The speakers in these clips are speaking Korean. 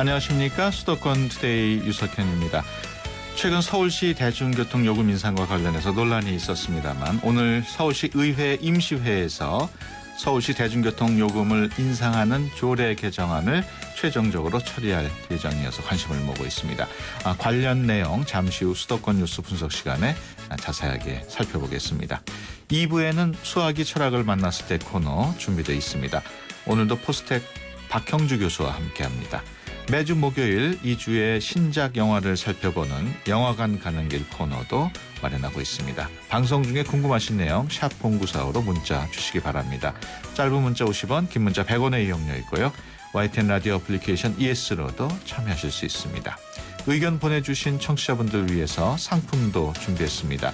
안녕하십니까. 수도권 투데이 유석현입니다. 최근 서울시 대중교통 요금 인상과 관련해서 논란이 있었습니다만 오늘 서울시 의회 임시회에서 서울시 대중교통 요금을 인상하는 조례 개정안을 최종적으로 처리할 예정이어서 관심을 모으고 있습니다. 관련 내용 잠시 후 수도권 뉴스 분석 시간에 자세하게 살펴보겠습니다. 2부에는 수학이 철학을 만났을 때 코너 준비되어 있습니다. 오늘도 포스텍 박형주 교수와 함께합니다. 매주 목요일 2주의 신작 영화를 살펴보는 영화관 가는 길 코너도 마련하고 있습니다. 방송 중에 궁금하신 내용 샵 0945로 문자 주시기 바랍니다. 짧은 문자 50원, 긴 문자 100원의 이용료 있고요. YTN 라디오 애플리케이션 ES로도 참여하실 수 있습니다. 의견 보내주신 청취자분들 위해서 상품도 준비했습니다.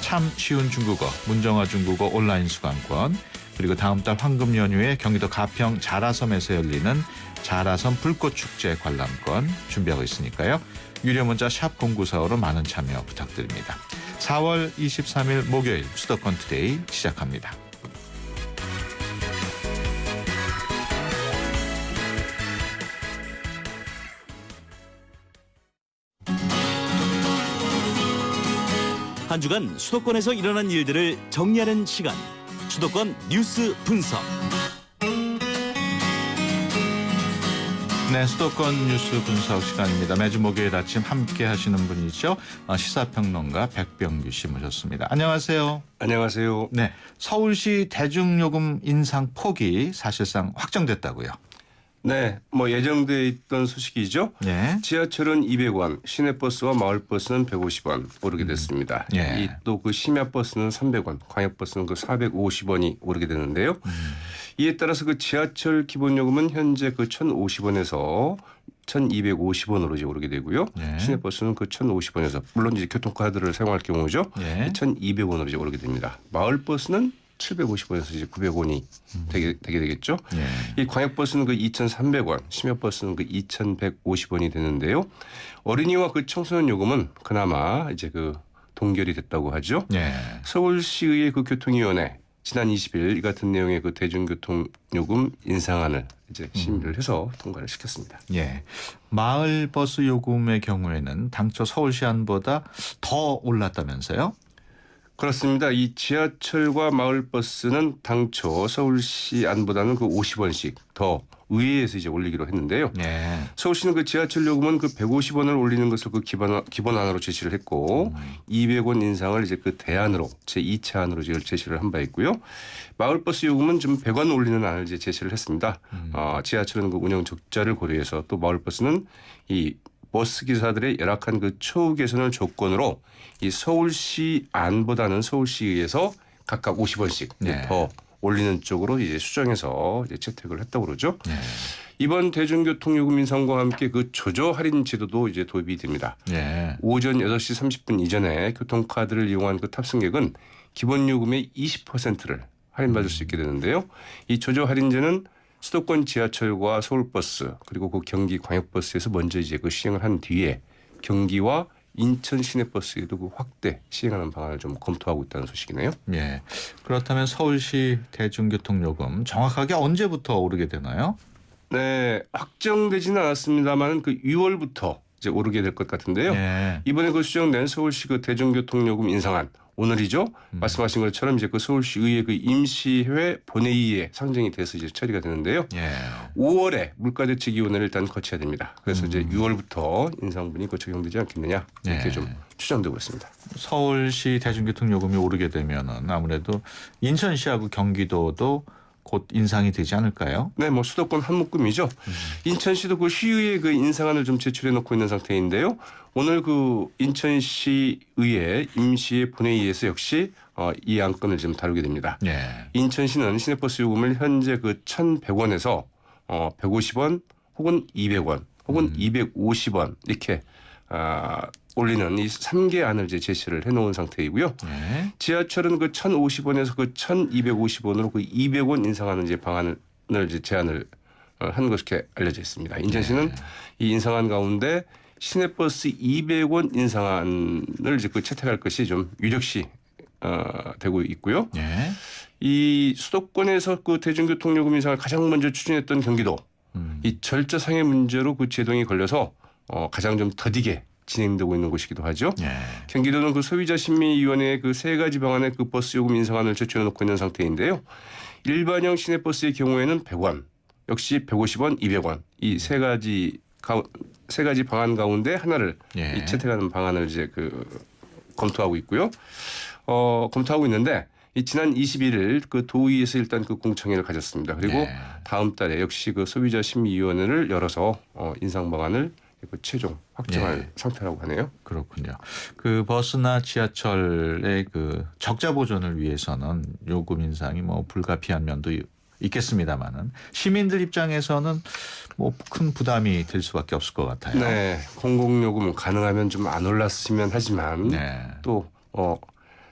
참 쉬운 중국어, 문정아 중국어 온라인 수강권, 그리고 다음 달 황금 연휴에 경기도 가평 자라섬에서 열리는 자라섬 불꽃축제 관람권 준비하고 있으니까요. 유료 문자 샵 0945로 많은 참여 부탁드립니다. 4월 23일 목요일 수도권 투데이 시작합니다. 한 주간 수도권에서 일어난 일들을 정리하는 시간, 수도권 뉴스 분석. 네, 수도권 뉴스 분석 시간입니다. 매주 목요일 아침 함께 하시는 분이죠. 시사평론가 백병규 씨 모셨습니다. 안녕하세요. 안녕하세요. 네, 서울시 대중요금 인상 폭이 사실상 확정됐다고요. 네, 예정돼 있던 소식이죠. 네. 지하철은 200원, 시내버스와 마을버스는 150원 오르게 됐습니다. 예. 또 그 심야버스는 300원, 광역버스는 그 450원이 오르게 되는데요. 이에 따라서 그 지하철 기본요금은 현재 그 1,050원에서 1,250원으로 이제 오르게 되고요. 예. 시내버스는 그 1,050원에서 물론 이제 교통카드를 사용할 경우죠. 예. 1,200원으로 이제 오르게 됩니다. 마을버스는 750원에서 이제 900원이 되게 되겠죠. 예. 이 광역버스는 그 2,300원, 심야버스는 그 2,150원이 되는데요. 어린이와 그 청소년 요금은 그나마 이제 그 동결이 됐다고 하죠. 예. 서울시의 그 교통위원회 지난 20일 이 같은 내용의 그 대중교통 요금 인상안을 이제 심의를 해서 통과를 시켰습니다. 예. 마을버스 요금의 경우에는 당초 서울시안보다 더 올랐다면서요? 그렇습니다. 이 지하철과 마을버스는 당초 서울시 안보다는 그 50원씩 더 의회에서 이제 올리기로 했는데요. 예. 서울시는 그 지하철 요금은 그 150원을 올리는 것을 그 기본안으로 제시를 했고 200원 인상을 이제 그 대안으로 제2차안으로 이제 제시를 한 바 있고요. 마을버스 요금은 좀 100원 올리는 안을 이제 제시를 했습니다. 지하철은 그 운영 적자를 고려해서 또 마을버스는 이 버스 기사들의 열악한 그 처우 개선을 조건으로 이 서울시 안보다는 서울시에서 각각 50원씩 네. 더 올리는 쪽으로 이제 수정해서 이제 채택을 했다고 그러죠. 네. 이번 대중교통요금 인상과 함께 그 조조 할인 제도도 이제 도입이 됩니다. 예. 오전 8시 30분 이전에 교통카드를 이용한 그 탑승객은 기본 요금의 20%를 할인받을 수 있게 되는데요. 이 조조 할인제는 수도권 지하철과 서울버스 그리고 그 경기 광역버스에서 먼저 이제 그 시행을 한 뒤에 경기와 인천 시내버스에도 그 확대 시행하는 방안을 좀 검토하고 있다는 소식이네요. 예. 그렇다면 서울시 대중교통요금 정확하게 언제부터 오르게 되나요? 네, 확정되지는 않았습니다만 그 6월부터 이제 오르게 될 것 같은데요. 예. 이번에 그 수정된 서울시 그 대중교통요금 인상안 오늘이죠. 말씀하신 것처럼 이제 그 서울시 의회 그 임시회 본회의에 상정이 돼서 이제 처리가 되는데요. 예. 5월에 물가대책위원회를 일단 거쳐야 됩니다. 그래서 이제 6월부터 인상분이 그 적용되지 않겠느냐 이렇게 예. 좀 추정되고 있습니다. 서울시 대중교통요금이 오르게 되면은 아무래도 인천시하고 경기도도 곧 인상이 되지 않을까요? 네, 수도권 한 묶음이죠. 인천시도 그 시의회 그 인상안을 좀 제출해 놓고 있는 상태인데요. 오늘 그 인천시 의회 임시회 본회의에서 역시 이 안건을 좀 다루게 됩니다. 예. 인천시는 시내버스 요금을 현재 그 1,100원에서 150원 혹은 200원 혹은 250원 이렇게 올리는 이 3개 안을 이제 제시를 해놓은 상태이고요. 예. 지하철은 그 1,050원에서 그 1,250원으로 그 200원 인상하는 이제 방안을 이제 제안을 한 것으로 알려져 있습니다. 인천시는 이 인상안 가운데 시내버스 200원 인상안을 이제 그 채택할 것이 좀 유력시 되고 있고요. 예. 이 수도권에서 그 대중교통요금 인상을 가장 먼저 추진했던 경기도 이 절차상의 문제로 그 제동이 걸려서 가장 좀 더디게 진행되고 있는 곳이기도 하죠. 예. 경기도는 그 소비자 심의위원회의 그 세 가지 방안의 그 버스 요금 인상안을 제출해 놓고 있는 상태인데요. 일반형 시내버스의 경우에는 100원, 역시 150원, 200원 이 세 가지 방안 가운데 하나를 예. 이 채택하는 방안을 이제 검토하고 있고요. 검토하고 있는데 이 지난 21일 그 도의에서 일단 그 공청회를 가졌습니다. 그리고 예. 다음 달에 역시 그 소비자 심의위원회를 열어서 인상 방안을 그 최종 확정할 예. 상태라고 하네요. 그렇군요. 그 버스나 지하철의 그 적자 보존을 위해서는 요금 인상이 뭐 불가피한 면도 있겠습니다만은 시민들 입장에서는 뭐 큰 부담이 될 수밖에 없을 것 같아요. 네, 공공요금은 가능하면 좀 안 올랐으면 하지만 네. 또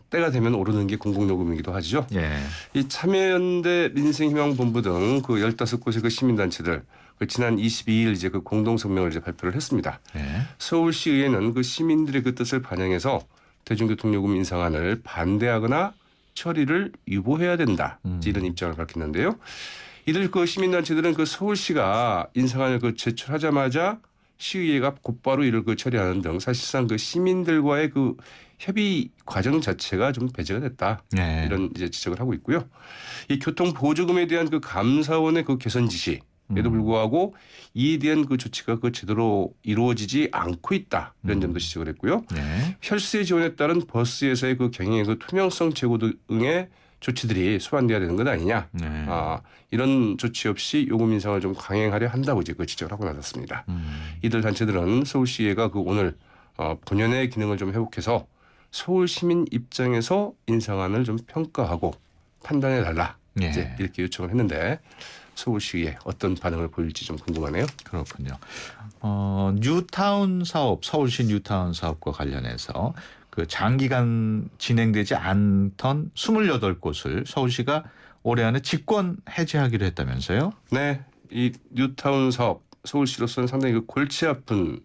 때가 되면 오르는 게 공공요금이기도 하죠. 예. 이 참여연대 민생희망본부 등 그 15곳의 그 시민단체들 그 지난 22일 이제 그 공동성명을 이제 발표를 했습니다. 예. 서울시의회는 그 시민들의 그 뜻을 반영해서 대중교통요금 인상안을 반대하거나 처리를 유보해야 된다. 이런 입장을 밝혔는데요. 이들 그 시민단체들은 그 서울시가 인상안을 그 제출하자마자 시의회가 곧바로 이를 그 처리하는 등 사실상 그 시민들과의 그 협의 과정 자체가 좀 배제가 됐다. 예. 이런 이제 지적을 하고 있고요. 이 교통 보조금에 대한 그 감사원의 그 개선 지시에도 불구하고 이에 대한 그 조치가 그 제대로 이루어지지 않고 있다. 이런 점도 지적을 했고요. 예. 혈세 지원에 따른 버스에서의 그 경영의 그 투명성 제고 등의 조치들이 수반돼야 되는 것 아니냐. 네. 이런 조치 없이 요금 인상을 좀 강행하려 한다고 이제 그 지적을 하고 나섰습니다. 이들 단체들은 서울시의회가 그 오늘 본연의 기능을 좀 회복해서 서울 시민 입장에서 인상안을 좀 평가하고 판단해 달라. 예. 이제 이렇게 요청을 했는데 서울시의회 어떤 반응을 보일지 좀 궁금하네요. 그렇군요. 뉴타운 사업, 서울시 뉴타운 사업과 관련해서 그 장기간 진행되지 않던 28곳을 서울시가 올해 안에 직권 해제하기로 했다면서요? 네, 이 뉴타운 사업 서울시로서는 상당히 그 골치 아픈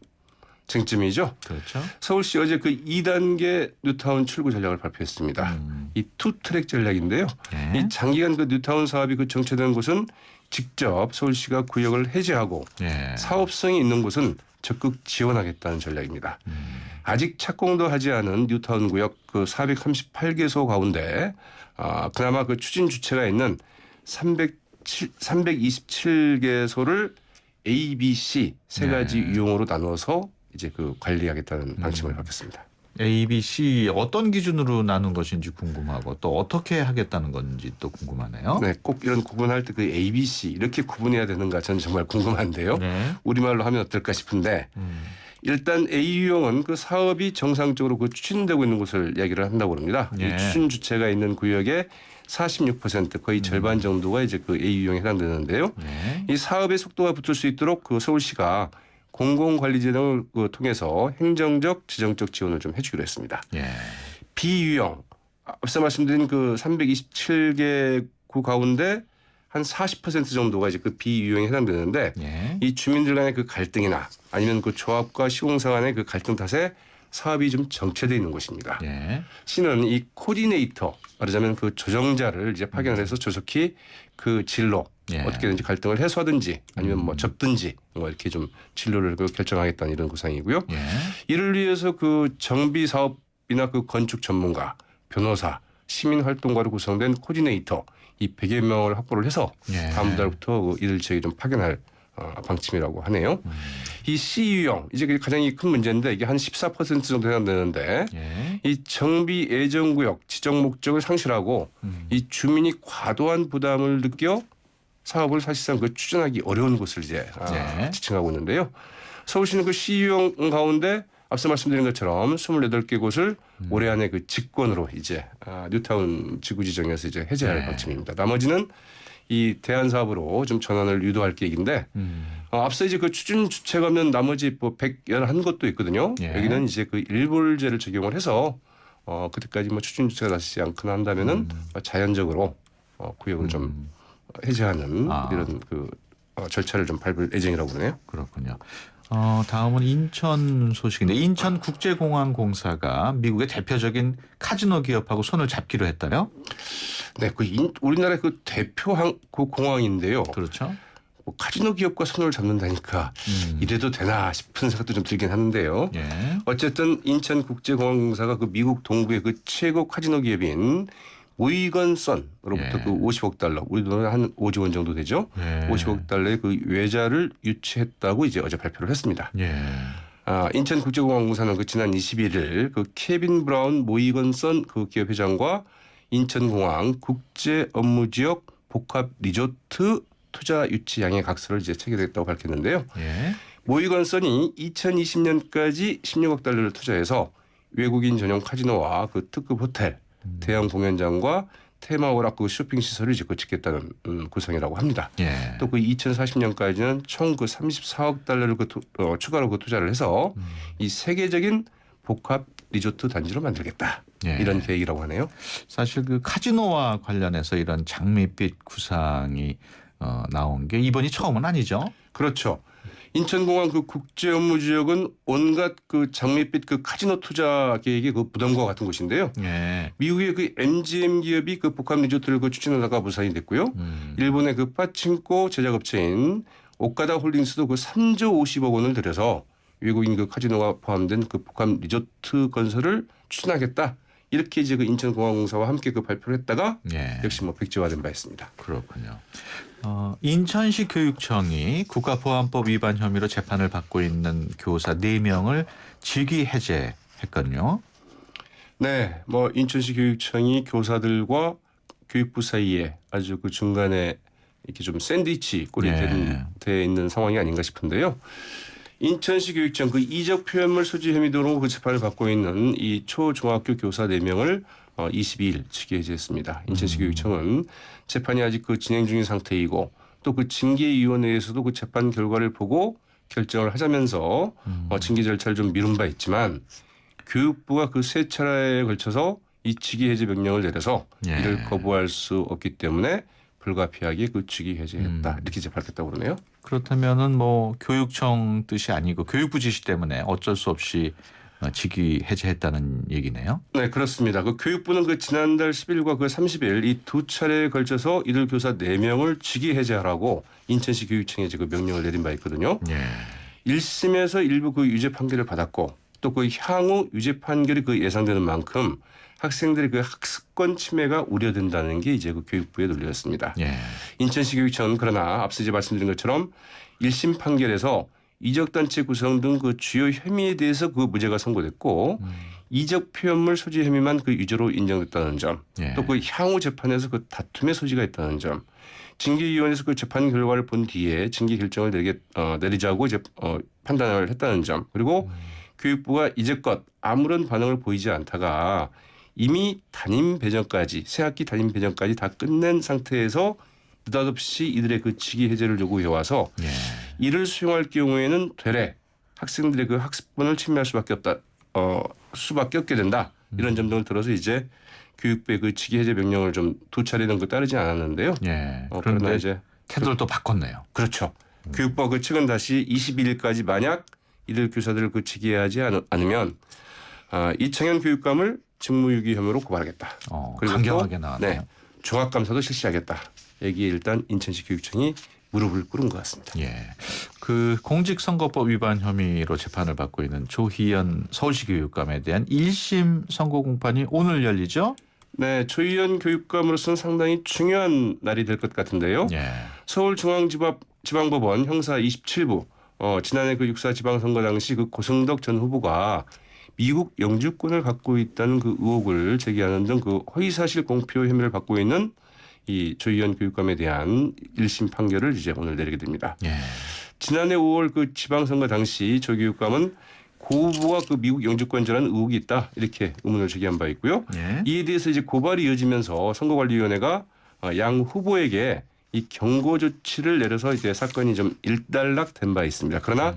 쟁점이죠. 그렇죠. 서울시 어제 그 2단계 뉴타운 출구 전략을 발표했습니다. 이 투트랙 전략인데요. 예. 이 장기간 그 뉴타운 사업이 그 정체된 곳은 직접 서울시가 구역을 해제하고 예. 사업성이 있는 곳은 적극 지원하겠다는 전략입니다. 아직 착공도 하지 않은 뉴타운 구역 그 438개소 가운데 그나마 그 추진 주체가 있는 327개소를 A, B, C 세 가지 유형으로 나눠서 이제 그 관리하겠다는 방침을 밝혔습니다. A, B, C 어떤 기준으로 나눈 것인지 궁금하고 또 어떻게 하겠다는 건지 또 궁금하네요. 네, 꼭 이런 구분할 때 그 A, B, C 이렇게 구분해야 되는가 저는 정말 궁금한데요. 네. 우리말로 하면 어떨까 싶은데 일단 A 유형은 그 사업이 정상적으로 그 추진되고 있는 곳을 이야기를 한다고 합니다. 예. 이 추진 주체가 있는 구역의 46% 거의 절반 정도가 이제 그 A 유형에 해당되는데요. 네. 이 사업의 속도가 붙을 수 있도록 그 서울시가 공공관리제 등을 통해서 행정적, 재정적 지원을 좀 해주기로 했습니다. 예. B 유형 앞서 말씀드린 그 327개 구 가운데 한 40% 정도가 이제 그 B 유형에 해당되는데 예. 이 주민들 간의 그 갈등이나 아니면 그 조합과 시공사 간의 그 갈등 탓에 사업이 좀 정체되어 있는 곳입니다. 예. 시는 이 코디네이터 말하자면 그 조정자를 이제 파견을 해서 조속히 그 진로 예. 어떻게든지 갈등을 해소하든지 아니면 뭐 접든지 뭐 이렇게 좀 진로를 그 결정하겠다는 이런 구상이고요. 예. 이를 위해서 그 정비 사업이나 그 건축 전문가, 변호사, 시민 활동가로 구성된 코디네이터 이 100여 명을 확보를 해서 예. 다음 달부터 그 이들 지역에 좀 파견할 방침이라고 하네요. 이 C 유형 이제 가장 큰 문제인데 이게 한 14% 정도 해당되는데 예. 이 정비 예정구역 지정 목적을 상실하고 이 주민이 과도한 부담을 느껴 사업을 사실상 그 추진하기 어려운 곳을 이제 네. 지칭하고 있는데요. 서울시는 그 C 유형 가운데 앞서 말씀드린 것처럼 28개 곳을 올해 안에 그 직권으로 이제 뉴타운 지구 지정에서 이제 해제할 네. 방침입니다. 나머지는 이 대안 사업으로 좀 전환을 유도할 계획인데 앞서 이제 그 추진 주체가 없는 나머지 뭐 111곳도 있거든요. 예. 여기는 이제 그 일벌제를 적용을 해서 그때까지 뭐 추진 주체가 나서지 않거나 한다면은 자연적으로 구역을 좀 해제하는 이런 그 절차를 좀 밟을 예정이라고 그러네요. 그렇군요. 다음은 인천 소식인데 인천국제공항공사가 미국의 대표적인 카지노 기업하고 손을 잡기로 했다요? 네, 그 우리나라의 그 대표 그 공항인데요. 그렇죠. 뭐 카지노 기업과 손을 잡는다니까 이래도 되나 싶은 생각도 좀 들긴 하는데요. 예. 어쨌든 인천국제공항공사가 그 미국 동부의 그 최고 카지노 기업인 모이건 선으로부터 예. 그 50억 달러, 우리 돈으로 한 5조 원 정도 되죠. 예. 50억 달러의 그 외자를 유치했다고 이제 어제 발표를 했습니다. 예. 인천국제공항공사는 그 지난 21일 그 케빈 브라운 모이건 선 그 기업 회장과 인천공항 국제업무지역 복합 리조트 투자 유치 양해 각서를 이제 체결했다고 밝혔는데요. 예. 모이건 선이 2020년까지 16억 달러를 투자해서 외국인 전용 카지노와 그 특급 호텔, 대형 공연장과 테마 오락 그 쇼핑 시설을 이제 짓겠다는 구상이라고 합니다. 예. 또 그 2040년까지는 총 그 34억 달러를 추가로 그 투자를 해서 이 세계적인 복합 리조트 단지로 만들겠다. 예. 이런 계획이라고 하네요. 사실 그 카지노와 관련해서 이런 장밋빛 구상이 나온 게 이번이 처음은 아니죠. 그렇죠. 인천공항 그 국제업무지역은 온갖 그 장밋빛 그 카지노 투자 계획이 그 부담과 같은 곳인데요. 예. 미국의 그 MGM 기업이 그 복합 리조트를 그 추진하다가 무산이 됐고요. 일본의 그 파친코 제작업체인 오카다 홀딩스도 그 3조 50억 원을 들여서 외국인 그 카지노가 포함된 그 복합 리조트 건설을 추진하겠다. 이렇게 이제 그 인천공항공사와 함께 그 발표를 했다가 예. 역시 뭐 백지화된 바 있습니다. 그렇군요. 인천시 교육청이 국가보안법 위반 혐의로 재판을 받고 있는 교사 4명을 직위 해제했거든요. 네, 뭐 인천시 교육청이 교사들과 교육부 사이에 아주 그 중간에 이렇게 좀 샌드위치 꼴이 예. 돼 있는 상황이 아닌가 싶은데요. 인천시 교육청 그 이적 표현물 소지 혐의 등으로 그 재판을 받고 있는 이 초중학교 교사 4명을 22일 직위 해제했습니다. 인천시 교육청은 재판이 아직 그 진행 중인 상태이고 또 그 징계위원회에서도 그 재판 결과를 보고 결정을 하자면서 징계 절차를 좀 미룬 바 있지만 교육부가 그 3차례에 걸쳐서 이 직위 해제 명령을 내려서 예. 이를 거부할 수 없기 때문에 불가피하게 그 직위 해제했다. 이렇게 이제 밝혔다고 그러네요. 그렇다면은 뭐 교육청 뜻이 아니고 교육부 지시 때문에 어쩔 수 없이 직위 해제했다는 얘기네요. 네, 그렇습니다. 그 교육부는 그 지난달 10일과 그 30일 이 2차례에 걸쳐서 이들 교사 4명을 직위 해제하라고 인천시 교육청에 지금 명령을 내린 바 있거든요. 예. 1심에서 일부 그 유죄 판결을 받았고 또 그 향후 유죄 판결이 그 예상되는 만큼 학생들의 그 학습권 침해가 우려된다는 게 이제 그 교육부의 논리였습니다. 예. 인천시 교육청은 그러나 앞서 이제 말씀드린 것처럼 1심 판결에서 이적단체 구성 등 그 주요 혐의에 대해서 그 무죄가 선고됐고 이적 표현물 소지 혐의만 그 유죄로 인정됐다는 점, 예. 또 그 향후 재판에서 그 다툼의 소지가 있다는 점, 징계위원회에서 그 재판 결과를 본 뒤에 징계 결정을 내리자고 이제 판단을 했다는 점, 그리고 교육부가 이제껏 아무런 반응을 보이지 않다가 이미 담임 배정까지 새학기 담임 배정까지 다 끝낸 상태에서 느닷없이 이들의 그 직위 해제를 요구해 와서 예. 이를 수용할 경우에는 되레 학생들의 그 학습권을 침해할 수밖에 없게 된다. 이런 점 등을 들어서 이제 교육부의 그 직위 해제 명령을 좀 2차례는 그 따르지 않았는데요. 예. 그러나 그런데 이제 태도를 또 바꿨네요. 그렇죠. 교육부가 그 최근 다시 22일까지 만약 이들 교사들을 그 직위하지 않으면 이창현 교육감을 직무유기 혐의로 고발하겠다. 그리고 강경하게 또, 나왔네요. 네, 종합감사도 실시하겠다. 여기에 일단 인천시 교육청이 무릎을 꿇은 것 같습니다. 예. 그 공직선거법 위반 혐의로 재판을 받고 있는 조희연 서울시 교육감에 대한 1심 선고 공판이 오늘 열리죠? 네, 조희연 교육감으로서는 상당히 중요한 날이 될 것 같은데요. 예. 서울중앙지방법원 형사 27부 지난해 그 육사 지방선거 당시 그 고승덕 전 후보가 미국 영주권을 갖고 있다는 그 의혹을 제기하는 등 그 허위사실 공표 혐의를 받고 있는 이 조희연 교육감에 대한 1심 판결을 이제 오늘 내리게 됩니다. 예. 지난해 5월 그 지방선거 당시 조 교육감은 고 후보가 그 미국 영주권자라는 의혹이 있다 이렇게 의문을 제기한 바 있고요. 예. 이에 대해서 이제 고발이 이어지면서 선거관리위원회가 양 후보에게 이 경고 조치를 내려서 이제 사건이 좀 일단락된 바 있습니다. 그러나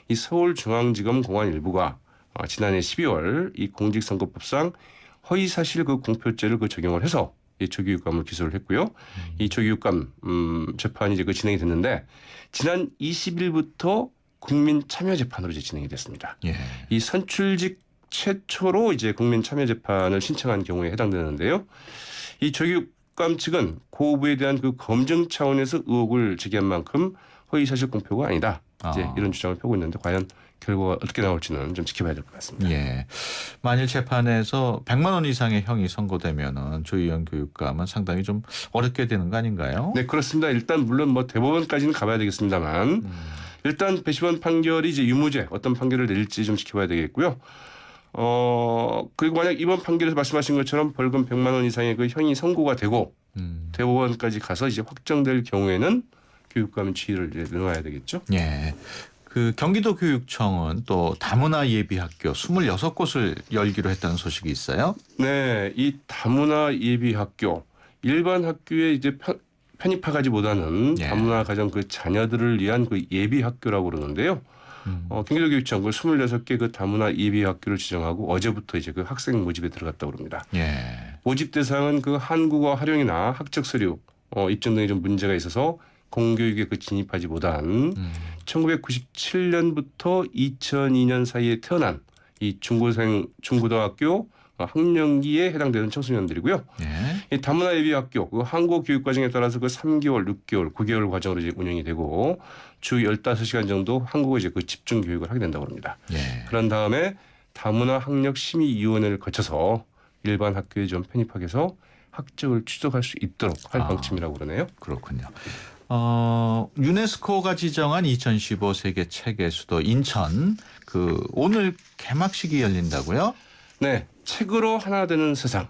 이 서울중앙지검 공안 일부가 지난해 12월 이 공직선거법상 허위사실 그 공표죄를 그 적용을 해서 이 조교육감을 기소를 했고요. 이 조교육감 재판이 이제 그 진행이 됐는데 지난 20일부터 국민 참여 재판으로 이제 진행이 됐습니다. 예. 이 선출직 최초로 이제 국민 참여 재판을 신청한 경우에 해당되는데요. 이 조교육감 측은 고 후보에 대한 그 검증 차원에서 의혹을 제기한 만큼 허위사실 공표가 아니다. 이제 아. 이런 주장을 펴고 있는데 과연 결과가 어떻게 나올지는 좀 지켜봐야 될 것 같습니다. 예. 만일 재판에서 100만 원 이상의 형이 선고되면은 조희연 교육감은 상당히 좀 어렵게 되는 거 아닌가요? 네, 그렇습니다. 일단 물론 뭐 대법원까지는 가봐야 되겠습니다만 일단 배심원 판결이 이제 유무죄 어떤 판결을 내릴지 좀 지켜봐야 되겠고요. 그리고 만약 이번 판결에서 말씀하신 것처럼 벌금 100만 원 이상의 그 형이 선고가 되고 대법원까지 가서 이제 확정될 경우에는 교육감 지위를 이제 내놔야 되겠죠. 예. 그 경기도 교육청은 또 다문화 예비학교 26곳을 열기로 했다는 소식이 있어요. 네, 이 다문화 예비학교 일반 학교에 이제 편입하기보다는 예. 다문화 가정 그 자녀들을 위한 그 예비학교라고 그러는데요. 경기도 교육청 그 26개 그 다문화 예비학교를 지정하고 어제부터 이제 그 학생 모집에 들어갔다고 합니다. 예. 모집 대상은 그 한국어 활용이나 학적 서류 입증 등에 좀 문제가 있어서 공교육에 그 진입하지보단 1997년부터 2002년 사이에 태어난 이 중고등학교 학령기에 해당되는 청소년들이고요. 예. 이 다문화 예비학교 그 한국 교육 과정에 따라서 그 3개월, 6개월, 9개월 과정으로 이제 운영이 되고 주 15시간 정도 한국어 이제 그 집중 교육을 하게 된다고 합니다. 예. 그런 다음에 다문화 학력 심의위원회를 거쳐서 일반 학교에 좀 편입하게 해서 학적을 추적할 수 있도록 할 방침이라고 그러네요. 그렇군요. 유네스코가 지정한 2015 세계 책의 수도 인천 그 오늘 개막식이 열린다고요? 네, 책으로 하나 되는 세상.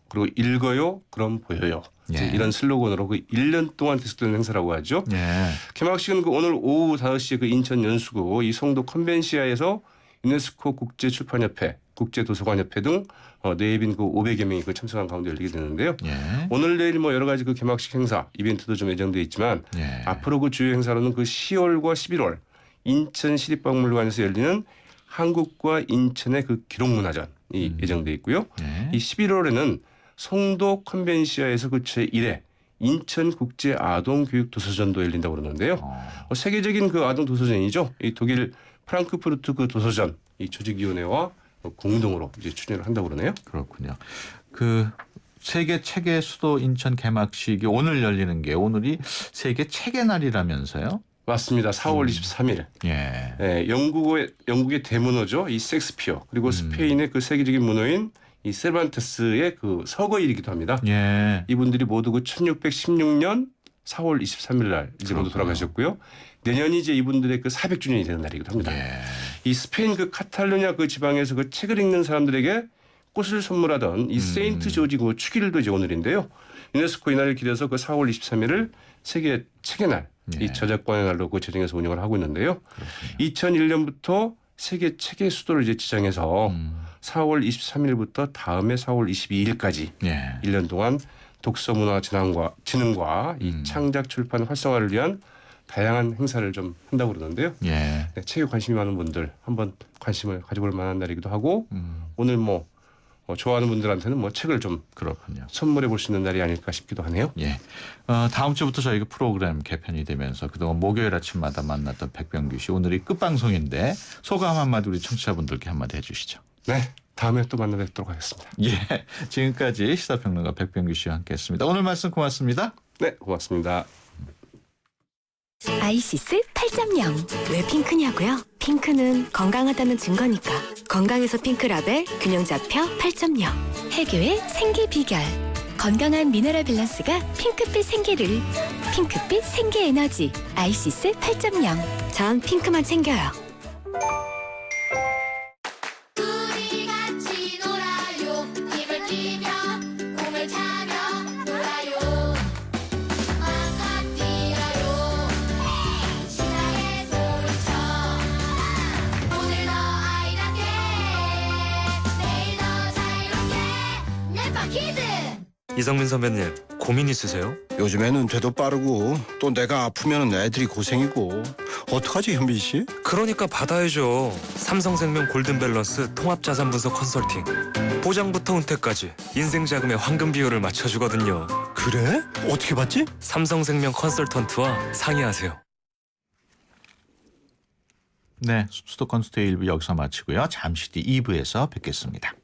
그리고 읽어요, 그럼 보여요. 예. 이런 슬로건으로 그 1년 동안 계속되는 행사라고 하죠. 예. 개막식은 그 오늘 오후 5시에 그 인천 연수구 이 송도 컨벤시아에서 유네스코 국제출판협회, 국제도서관협회 등 내빈 그 500여 명이 그 참석한 가운데 열리게 되는데요. 예. 오늘 내일 뭐 여러 가지 그 개막식 행사 이벤트도 좀 예정돼 있지만 예. 앞으로 그 주요 행사로는 그 10월과 11월 인천 시립박물관에서 열리는 한국과 인천의 그 기록문화전이 예정돼 있고요. 예. 이 11월에는 송도 컨벤시아에서 그 제1회 인천 국제 아동 교육 도서전도 열린다고 그러는데요. 세계적인 그 아동 도서전이죠. 이 독일 프랑크푸르트 그 도서전 이 조직위원회와 공동으로 이제 추진을 한다고 그러네요. 그렇군요. 그 세계 책의 수도 인천 개막식이 오늘 열리는 게 오늘이 세계 책의 날이라면서요? 맞습니다. 4월 23일. 예. 네, 영국의 대문호죠. 이 섹스피어 그리고 스페인의 그 세계적인 문호인 이 세르반테스의 그 서거일이기도 합니다. 예. 이분들이 모두 그 1616년 4월 23일 날 이제 모두 돌아가셨고요. 내년이 이제 이분들의 그 400주년이 되는 날이기도 합니다. 예. 이 스페인 그 카탈루냐 그 지방에서 그 책을 읽는 사람들에게 꽃을 선물하던 이 세인트 조지 그 축일도 이제 오늘인데요. 유네스코 이날을 기려서 그 4월 23일을 세계 책의 날, 예. 이 저작권의 날로 그 제정해서 운영을 하고 있는데요. 2001년부터 세계 책의 수도를 이제 지정해서 4월 23일부터 다음해 4월 22일까지 예. 1년 동안 독서 문화 진흥과 이 창작 출판 활성화를 위한 다양한 행사를 좀 한다고 그러는데요. 예. 네, 책에 관심이 많은 분들 한번 관심을 가져볼 만한 날이기도 하고 오늘 뭐 좋아하는 분들한테는 뭐 책을 좀 그렇군요. 선물해 볼 수 있는 날이 아닐까 싶기도 하네요. 예. 다음 주부터 저희가 프로그램 개편이 되면서 그동안 목요일 아침마다 만났던 백병규 씨 오늘이 끝방송인데 소감 한마디 우리 청취자분들께 한마디 해주시죠. 네, 다음에 또 만나 뵙도록 하겠습니다. 예. 지금까지 시사평론가 백병규 씨와 함께했습니다. 오늘 말씀 고맙습니다. 네, 고맙습니다. 아이시스 8.0. 왜 핑크냐고요? 핑크는 건강하다는 증거니까. 건강에서 핑크라벨 균형 잡혀 8.0. 해교의 생기 비결. 건강한 미네랄 밸런스가 핑크빛 생기를. 핑크빛 생기 에너지. 아이시스 8.0. 전 핑크만 챙겨요. 우리 같이 놀아요. 힘을 끼며 꿈을 차며 놀아요. 마음껏 뛰어요. 신나게 소리쳐. 오늘도 아이답게 내일도 자유롭게 넷방 키즈. 이성민 선배님 고민 있으세요? 요즘에는 돼도 빠르고 또 내가 아프면 애들이 고생이고 어떡하지 현빈 씨? 그러니까 받아야죠. 삼성생명 골든밸런스 통합자산분석 컨설팅. 보장부터 은퇴까지 인생자금의 황금 비율을 맞춰주거든요. 그래? 어떻게 받지? 삼성생명 컨설턴트와 상의하세요. 네. 수도권 스테이 1부 여기서 마치고요. 잠시 뒤 2부에서 뵙겠습니다.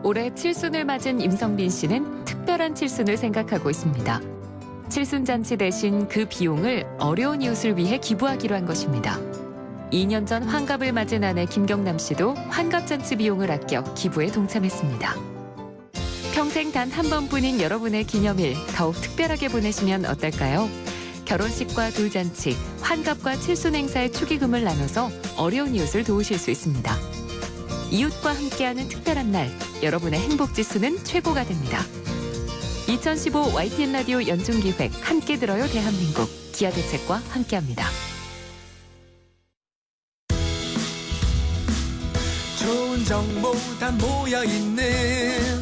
올해 칠순을 맞은 임성빈 씨는 특별한 칠순을 생각하고 있습니다. 칠순잔치 대신 그 비용을 어려운 이웃을 위해 기부하기로 한 것입니다. 2년 전 환갑을 맞은 아내 김경남 씨도 환갑잔치 비용을 아껴 기부에 동참했습니다. 평생 단 한 번뿐인 여러분의 기념일 더욱 특별하게 보내시면 어떨까요? 결혼식과 돌잔치, 환갑과 칠순 행사의 축의금을 나눠서 어려운 이웃을 도우실 수 있습니다. 이웃과 함께하는 특별한 날, 여러분의 행복 지수는 최고가 됩니다. 2015 YTN 라디오 연중기획 함께 들어요 대한민국 기아대책과 함께합니다. 좋은 정보 다 모여있는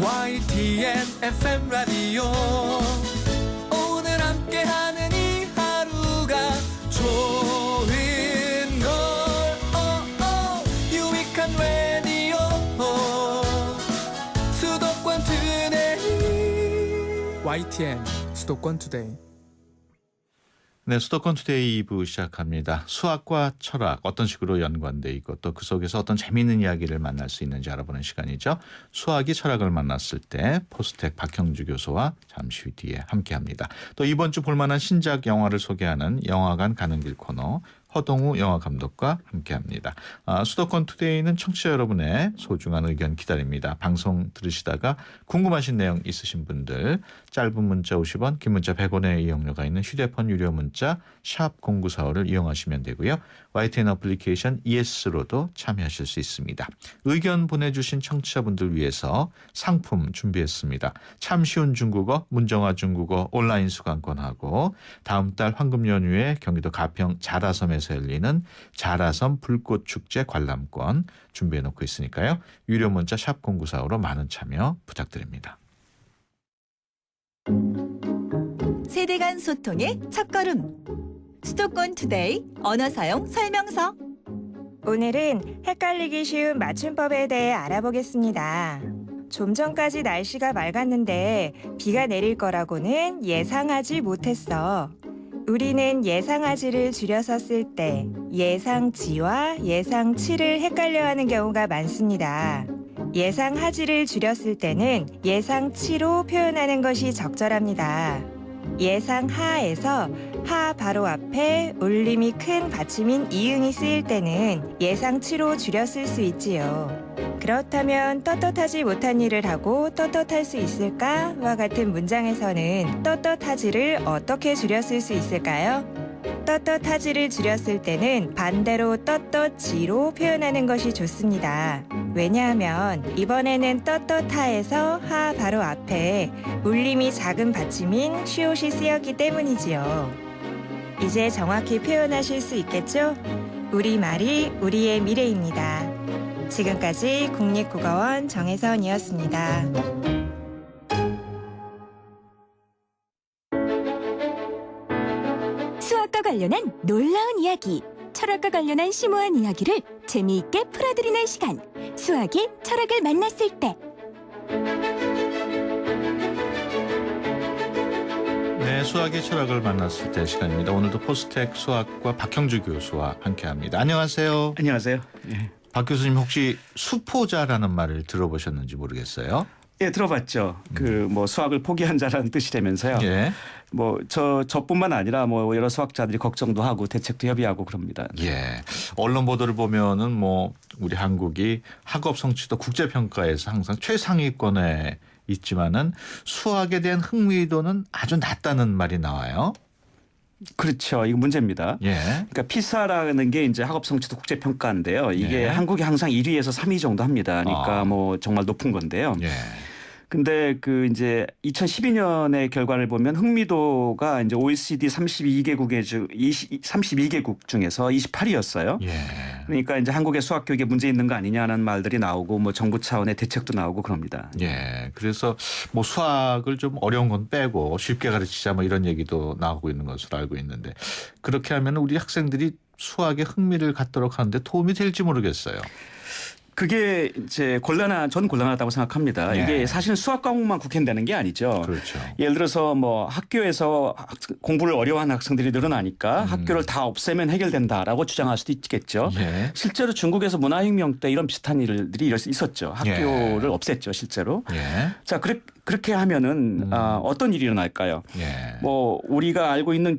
YTN FM 라디오 오늘 함께하는 이 하루가 좋은 걸 유익한 라디오 수도권 투데이 YTN 수도권 투데이 네, 수도권 투데이 2부 시작합니다. 수학과 철학 어떤 식으로 연관돼 있고 또 그 속에서 어떤 재미있는 이야기를 만날 수 있는지 알아보는 시간이죠. 수학이 철학을 만났을 때 포스텍 박형주 교수와 잠시 뒤에 함께합니다. 또 이번 주 볼만한 신작 영화를 소개하는 영화관 가는 길 코너 허동우 영화감독과 함께합니다. 수도권 투데이는 청취자 여러분의 소중한 의견 기다립니다. 방송 들으시다가 궁금하신 내용 있으신 분들 짧은 문자 50원, 긴 문자 100원의 이용료가 있는 휴대폰 유료 문자 샵 0945를 이용하시면 되고요. YTN 어플리케이션 ES로도 참여하실 수 있습니다. 의견 보내주신 청취자분들 위해서 상품 준비했습니다. 참 쉬운 중국어, 문정아 중국어 온라인 수강권하고 다음 달 황금 연휴에 경기도 가평 자라섬에서 열리는 자라섬 불꽃축제 관람권 준비해 놓고 있으니까요. 유료 문자 샵 0945로 많은 참여 부탁드립니다. 세대 간 소통의 첫걸음 수도권 투데이 언어 사용 설명서 오늘은 헷갈리기 쉬운 맞춤법에 대해 알아보겠습니다. 좀 전까지 날씨가 맑았는데 비가 내릴 거라고는 예상하지 못했어. 우리는 예상하지를 줄여서 쓸 때 예상지와 예상치를 헷갈려하는 경우가 많습니다. 예상하지를 줄였을 때는 예상치로 표현하는 것이 적절합니다. 예상하에서 하 바로 앞에 울림이 큰 받침인 이응이 쓰일 때는 예상치로 줄여 쓸 수 있지요. 그렇다면 떳떳하지 못한 일을 하고 떳떳할 수 있을까?와 같은 문장에서는 떳떳하지를 어떻게 줄여 쓸 수 있을까요? 떳떳하지를 줄였을 때는 반대로 떳떳지로 표현하는 것이 좋습니다. 왜냐하면 이번에는 떳떳하에서 하 바로 앞에 울림이 작은 받침인 쉬옷이 쓰였기 때문이지요. 이제 정확히 표현하실 수 있겠죠? 우리말이 우리의 미래입니다. 지금까지 국립국어원 정혜선이었습니다. 수학과 관련한 놀라운 이야기 철학과 관련한 심오한 이야기를 재미있게 풀어드리는 시간 수학이 철학을 만났을 때 네, 수학의 철학을 만났을 때 시간입니다. 오늘도 포스텍 수학과 박형주 교수와 함께합니다. 안녕하세요. 안녕하세요. 예. 박 교수님 혹시 수포자라는 말을 들어보셨는지 모르겠어요. 예, 들어봤죠. 그 뭐 수학을 포기한 자라는 뜻이라면서요. 예. 뭐 저뿐만 아니라 뭐 여러 수학자들이 걱정도 하고 대책도 협의하고 그럽니다. 예. 언론 보도를 보면은 뭐 우리 한국이 학업 성취도 국제 평가에서 항상 최상위권에 있지만은 수학에 대한 흥미도는 아주 낮다는 말이 나와요. 그렇죠. 이거 문제입니다. 예. 그러니까 피사라는 게 이제 학업 성취도 국제 평가인데요. 이게 예. 한국이 항상 1위에서 3위 정도 합니다. 그러니까 뭐 정말 높은 건데요. 예. 근데 그 이제 2012년의 결과를 보면 흥미도가 이제 OECD 32개국 중에서 28위였어요. 예. 그러니까 이제 한국의 수학 교육에 문제 있는 거 아니냐는 말들이 나오고 뭐 정부 차원의 대책도 나오고 그럽니다. 예. 그래서 뭐 수학을 좀 어려운 건 빼고 쉽게 가르치자 뭐 이런 얘기도 나오고 있는 것으로 알고 있는데 그렇게 하면 우리 학생들이 수학에 흥미를 갖도록 하는데 도움이 될지 모르겠어요. 그게 이제 전 곤란하다고 생각합니다. 예. 이게 사실은 수학 과목만 국한되는 게 아니죠. 그렇죠. 예를 들어서 뭐 학교에서 공부를 어려워하는 학생들이 늘어나니까 학교를 다 없애면 해결된다라고 주장할 수도 있겠죠. 예. 실제로 중국에서 문화혁명 때 이런 비슷한 일들이 있었죠. 학교를 없앴죠, 실제로. 예. 자, 그렇게 하면은 어떤 일이 일어날까요? 예. 뭐 우리가 알고 있는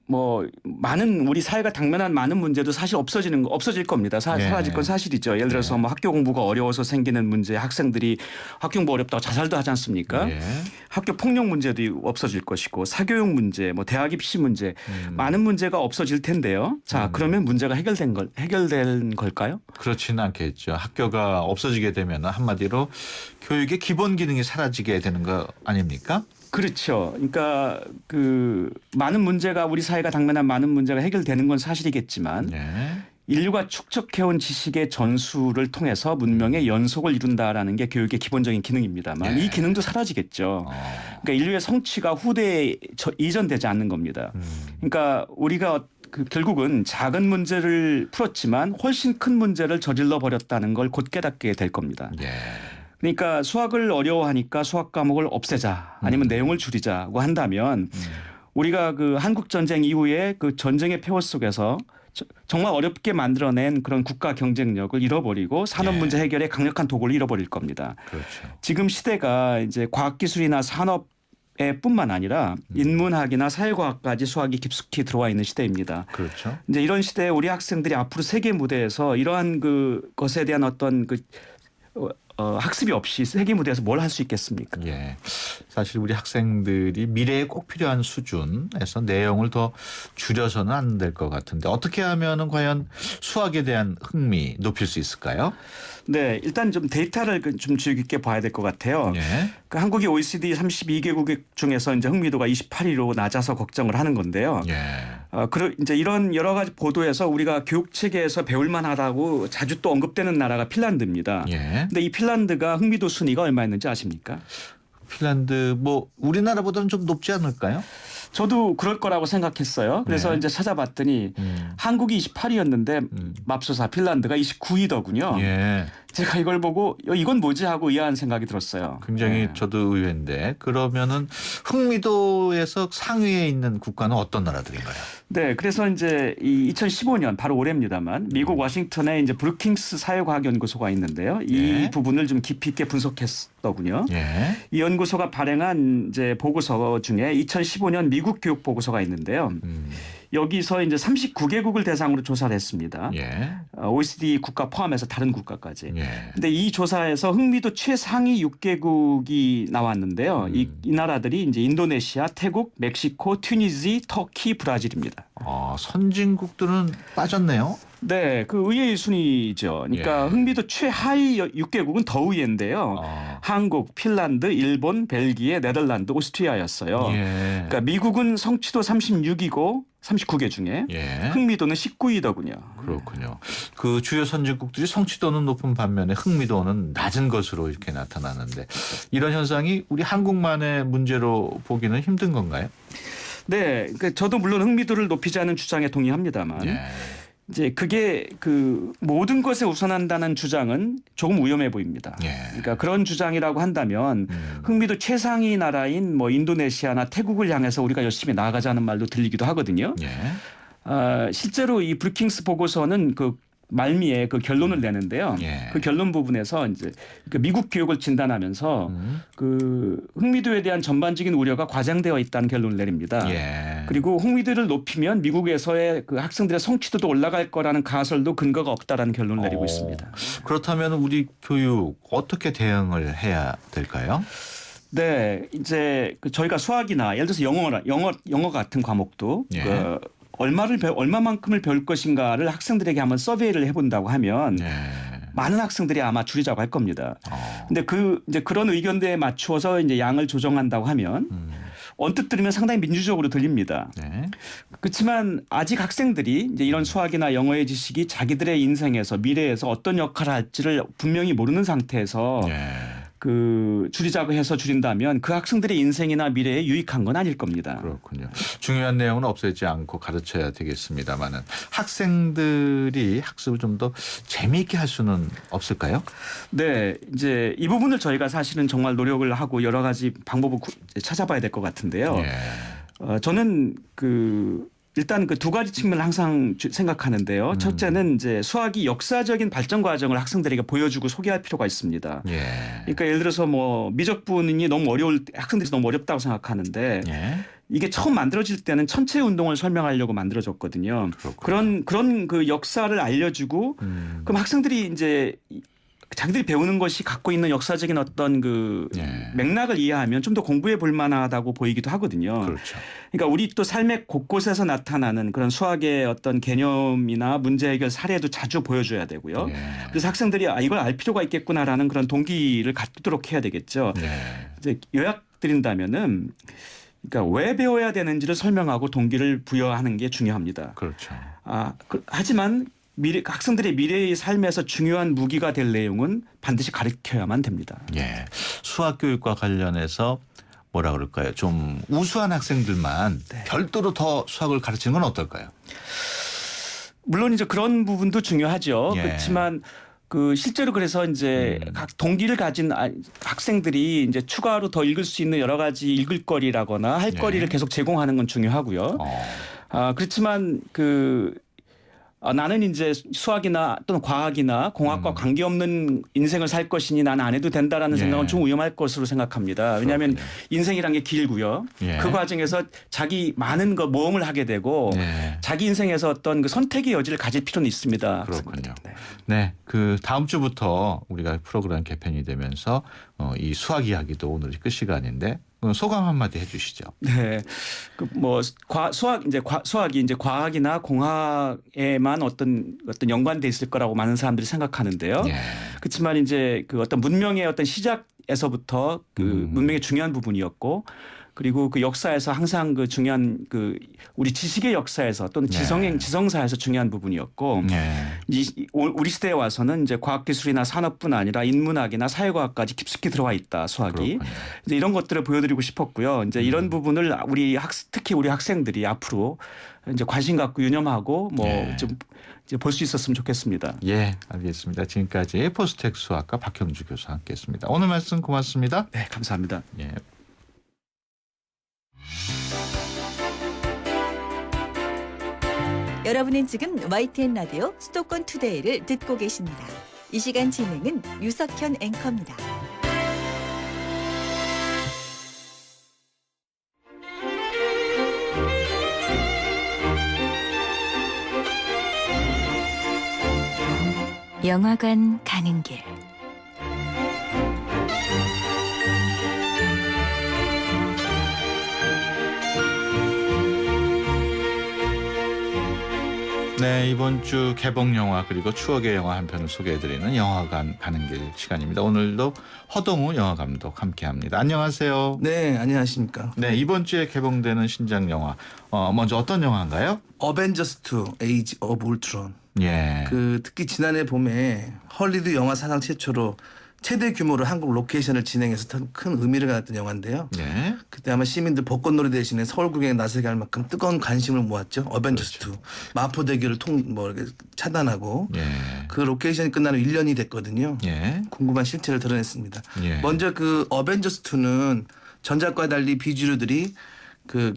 뭐 많은 우리 사회가 당면한 많은 문제도 사실 없어질 겁니다. 사라질 건 사실이죠. 예를 들어서 뭐 학교 공부가 어려워서 생기는 문제, 학생들이 학교 공부 어렵다고 자살도 하지 않습니까? 예. 학교 폭력 문제도 없어질 것이고 사교육 문제, 뭐 대학 입시 문제 많은 문제가 없어질 텐데요. 자, 그러면 문제가 해결된 걸까요? 그렇지는 않겠죠. 학교가 없어지게 되면 한마디로 교육의 기본 기능이 사라지게 되는 거 아닙니까? 그렇죠. 그러니까 그 많은 문제가 우리 사회가 당면한 많은 문제가 해결되는 건 사실이겠지만 예. 인류가 축적해온 지식의 전수를 통해서 문명의 연속을 이룬다라는 게 교육의 기본적인 기능입니다만 예. 이 기능도 사라지겠죠. 그러니까 인류의 성취가 후대에 이전되지 않는 겁니다. 그러니까 우리가 결국은 작은 문제를 풀었지만 훨씬 큰 문제를 저질러 버렸다는 걸 곧 깨닫게 될 겁니다. 예. 그러니까 수학을 어려워하니까 수학 과목을 없애자 아니면 내용을 줄이자고 한다면 우리가 그 한국 전쟁 이후에 그 전쟁의 폐허 속에서 정말 어렵게 만들어낸 그런 국가 경쟁력을 잃어버리고 산업 문제 해결에 강력한 도구를 잃어버릴 겁니다. 그렇죠. 지금 시대가 이제 과학기술이나 산업에 뿐만 아니라 인문학이나 사회과학까지 수학이 깊숙이 들어와 있는 시대입니다. 그렇죠. 이제 이런 시대에 우리 학생들이 앞으로 세계 무대에서 이러한 것에 대한 어떤 학습이 없이 세계 무대에서 뭘 할 수 있겠습니까? 예. 사실 우리 학생들이 미래에 꼭 필요한 수준에서 내용을 더 줄여서는 안 될 것 같은데 어떻게 하면은 과연 수학에 대한 흥미 높일 수 있을까요? 네, 일단 좀 데이터를 좀 주의 깊게 봐야 될 것 같아요. 예. 그러니까 한국이 OECD 32개국 중에서 이제 흥미도가 28위로 낮아서 걱정을 하는 건데요. 예. 이제 이런 여러 가지 보도에서 우리가 교육 체계에서 배울 만하다고 자주 또 언급되는 나라가 핀란드입니다. 예. 근데 이 핀란드가 흥미도 순위가 얼마였는지 아십니까? 핀란드 뭐 우리나라보다는 좀 높지 않을까요? 저도 그럴 거라고 생각했어요. 그래서 네. 이제 찾아봤더니 한국이 28위였는데 맙소사 핀란드가 29위더군요. 예. 제가 이걸 보고 이건 뭐지 하고 의아한 생각이 들었어요. 굉장히 네. 저도 의외인데 그러면은 흥미도에서 상위에 있는 국가는 어떤 나라들인가요? 네, 그래서 이제 이 2015년 바로 올해입니다만 미국 워싱턴에 이제 브루킹스 사회과학연구소가 있는데요. 이 예. 부분을 좀 깊이 있게 분석했더군요. 예. 이 연구소가 발행한 이제 보고서 중에 2015년 미국 교육 보고서가 있는데요. 여기서 이제 39개국을 대상으로 조사를 했습니다. 예. OECD 국가 포함해서 다른 국가까지. 예. 근데 이 조사에서 흥미도 최상위 6개국이 나왔는데요. 이 나라들이 이제 인도네시아, 태국, 멕시코, 튀니지, 터키, 브라질입니다. 선진국들은 빠졌네요. 네, 그 의외의 순위죠. 그러니까 예. 흥미도 최하위 6개국은 더 의외인데요. 한국, 핀란드, 일본, 벨기에, 네덜란드, 오스트리아였어요. 예. 그러니까 미국은 성취도 36이고 39개 중에 예. 흥미도는 19위더군요. 그렇군요. 그 주요 선진국들이 성취도는 높은 반면에 흥미도는 낮은 것으로 이렇게 나타나는데 이런 현상이 우리 한국만의 문제로 보기는 힘든 건가요? 네, 그러니까 저도 물론 흥미도를 높이자는 주장에 동의합니다만 예. 이제 그게 그 모든 것에 우선한다는 주장은 조금 위험해 보입니다. 예. 그러니까 그런 주장이라고 한다면 흥미도 최상위 나라인 뭐 인도네시아나 태국을 향해서 우리가 열심히 나아가자는 말도 들리기도 하거든요. 예. 실제로 이 브루킹스 보고서는 그 말미에 그 결론을 내는데요. 예. 그 결론 부분에서 이제 그 미국 교육을 진단하면서 그 흥미도에 대한 전반적인 우려가 과장되어 있다는 결론을 내립니다. 예. 그리고 흥미도를 높이면 미국에서의 그 학생들의 성취도도 올라갈 거라는 가설도 근거가 없다라는 결론을 내리고 있습니다. 그렇다면 우리 교육 어떻게 대응을 해야 될까요? 네, 이제 저희가 수학이나 예를 들어서 영어 같은 과목도 예. 얼마만큼을 배울 것인가를 학생들에게 한번 서베이를 해본다고 하면 예. 많은 학생들이 아마 줄이자고 할 겁니다. 근데 이제 그런 의견대에 맞추어서 이제 양을 조정한다고 하면 언뜻 들으면 상당히 민주적으로 들립니다. 네. 그렇지만 아직 학생들이 이제 이런 수학이나 영어의 지식이 자기들의 인생에서 미래에서 어떤 역할을 할지를 분명히 모르는 상태에서 예. 그 줄이자고 해서 줄인다면 그 학생들의 인생이나 미래에 유익한 건 아닐 겁니다. 그렇군요. 중요한 내용은 없애지 않고 가르쳐야 되겠습니다만은 학생들이 학습을 좀 더 재미있게 할 수는 없을까요? 네, 이제 이 부분을 저희가 사실은 정말 노력을 하고 여러 가지 방법을 찾아봐야 될 것 같은데요. 예. 저는 일단 그 두 가지 측면을 항상 생각하는데요. 첫째는 이제 수학이 역사적인 발전 과정을 학생들에게 보여주고 소개할 필요가 있습니다. 예. 그러니까 예를 들어서 뭐 미적분이 너무 어려울 때 학생들이 너무 어렵다고 생각하는데 예. 이게 처음 만들어질 때는 천체 운동을 설명하려고 만들어졌거든요. 그런 그 역사를 알려주고 그럼 학생들이 이제 자기들이 배우는 것이 갖고 있는 역사적인 어떤 그 예. 맥락을 이해하면 좀 더 공부해 볼 만하다고 보이기도 하거든요. 그렇죠. 그러니까 우리 또 삶의 곳곳에서 나타나는 그런 수학의 어떤 개념이나 문제 해결 사례도 자주 보여줘야 되고요. 예. 그래서 학생들이 이걸 알 필요가 있겠구나라는 그런 동기를 갖도록 해야 되겠죠. 예. 이제 요약드린다면은 그러니까 왜 배워야 되는지를 설명하고 동기를 부여하는 게 중요합니다. 그렇죠. 하지만 학생들의 미래의 삶에서 중요한 무기가 될 내용은 반드시 가르쳐야만 됩니다. 예. 수학 교육과 관련해서 뭐라 그럴까요? 좀 우수한 학생들만 별도로 더 수학을 가르치는 건 어떨까요? 물론 이제 그런 부분도 중요하죠. 예. 그렇지만 실제로 그래서 이제 각 동기를 가진 학생들이 이제 추가로 더 읽을 수 있는 여러 가지 읽을 거리라거나 할 거리를 계속 제공하는 건 중요하고요. 그렇지만 나는 이제 수학이나 또는 과학이나 공학과 관계없는 인생을 살 것이니 나는 안 해도 된다라는 생각은 좀 위험할 것으로 생각합니다. 왜냐하면 인생이란 게 길고요. 예. 그 과정에서 자기 많은 모험을 하게 되고 자기 인생에서 어떤 그 선택의 여지를 가질 필요는 있습니다. 그렇군요. 네, 그 다음 주부터 우리가 프로그램 개편이 되면서 이 수학 이야기도 오늘이 끝 시간인데 소감 한마디 해주시죠. 네, 수학이 이제 과학이나 공학에만 어떤 연관돼 있을 거라고 많은 사람들이 생각하는데요. 예. 그렇지만 이제 어떤 문명의 어떤 시작에서부터 문명의 중요한 부분이었고. 그리고 역사에서 항상 중요한 우리 지식의 역사에서 또는 지성사에서 중요한 부분이었고 우리 시대에 와서는 이제 과학기술이나 산업뿐 아니라 인문학이나 사회과학까지 깊숙이 들어와 있다 수학이. 이제 이런 것들을 보여드리고 싶었고요. 이제 이런 부분을 특히 우리 학생들이 앞으로 이제 관심 갖고 유념하고 좀 볼 수 있었으면 좋겠습니다. 예, 알겠습니다. 지금까지 포스텍 수학과 박형주 교수와 함께했습니다. 오늘 말씀 고맙습니다. 네, 감사합니다. 예. 여러분은 지금 YTN 라디오 수도권 투데이를 듣고 계십니다. 이 시간 진행은 유석현 앵커입니다. 영화관 가는 길. 네, 이번 주 개봉 영화 그리고 추억의 영화 한 편을 소개해드리는 영화관 가는 길 시간입니다. 오늘도 허동우 영화감독 함께합니다. 안녕하세요. 네, 안녕하십니까. 네, 이번 주에 개봉되는 신작 영화 먼저 어떤 영화인가요? 어벤져스 2 에이지 오브 울트론. 예. 특히 지난해 봄에 헐리우드 영화 사상 최초로 최대 규모로 한국 로케이션을 진행해서 큰 의미를 가졌던 영화인데요. 예. 그때 아마 시민들 벚꽃놀이 대신에 서울 구경에 나서게 할 만큼 뜨거운 관심을 모았죠. 어벤져스 2. 마포대교를 이렇게 차단하고 그 로케이션이 끝난 후 1년이 됐거든요. 궁금한 실체를 드러냈습니다. 먼저 어벤져스 2는 전작과 달리 비주류들이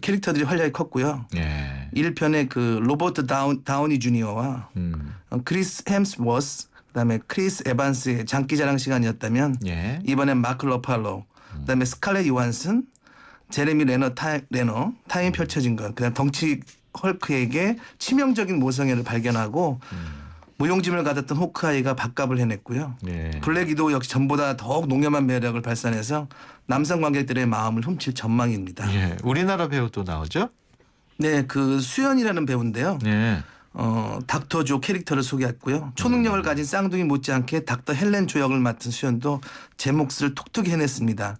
캐릭터들이 활약이 컸고요. 1편에 로버트 다우니 주니어와 크리스 햄스워스 그다음에 크리스 에반스의 장기자랑 시간이었다면 이번엔 마크 러팔로 그다음에 스칼렛 요한슨 제레미 레너 타임이 펼쳐진 것 그다음 덩치 헐크에게 치명적인 모성애를 발견하고 무용지물을 가졌던 호크아이가 밥값을 해냈고요. 블랙 위도우 역시 전보다 더욱 농염한 매력을 발산해서 남성 관객들의 마음을 훔칠 전망입니다. 우리나라 배우도 나오죠? 네, 수연이라는 배우인데요. 닥터 조 캐릭터를 소개했고요. 초능력을 가진 쌍둥이 못지않게 닥터 헬렌 조 역을 맡은 수연도 제 몫을 톡톡히 해냈습니다.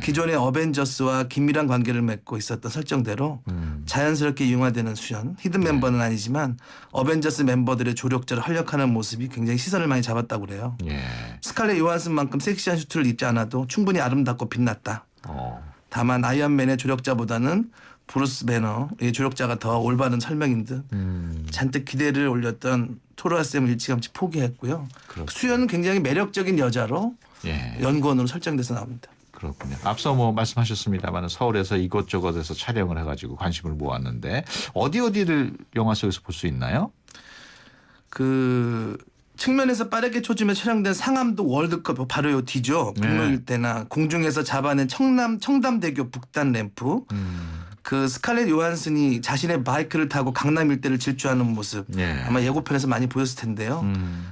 기존의 어벤져스와 긴밀한 관계를 맺고 있었던 설정대로 자연스럽게 융화되는 수연. 히든 멤버는 아니지만 어벤져스 멤버들의 조력자를 활약하는 모습이 굉장히 시선을 많이 잡았다고 그래요. 예. 스칼렛 요한슨만큼 섹시한 슈트를 입지 않아도 충분히 아름답고 빛났다. 다만 아이언맨의 조력자보다는 브루스 배너의 조력자가 더 올바른 설명인 듯 잔뜩 기대를 올렸던 토르아쌤을 일찌감치 포기했고요. 수연은 굉장히 매력적인 여자로 예. 연구원으로 설정돼서 나옵니다. 그렇군요. 앞서 뭐 말씀하셨습니다만 서울에서 이곳저곳에서 촬영을 해가지고 관심을 모았는데 어디를 영화 속에서 볼 수 있나요? 그 측면에서 빠르게 초점에 촬영된 상암도 월드컵 바로 요 뒤죠. 북로일대나 공중에서 잡아낸 청담대교 북단 램프. 그 스칼렛 요한슨이 자신의 바이크를 타고 강남 일대를 질주하는 모습 아마 예고편에서 많이 보였을 텐데요.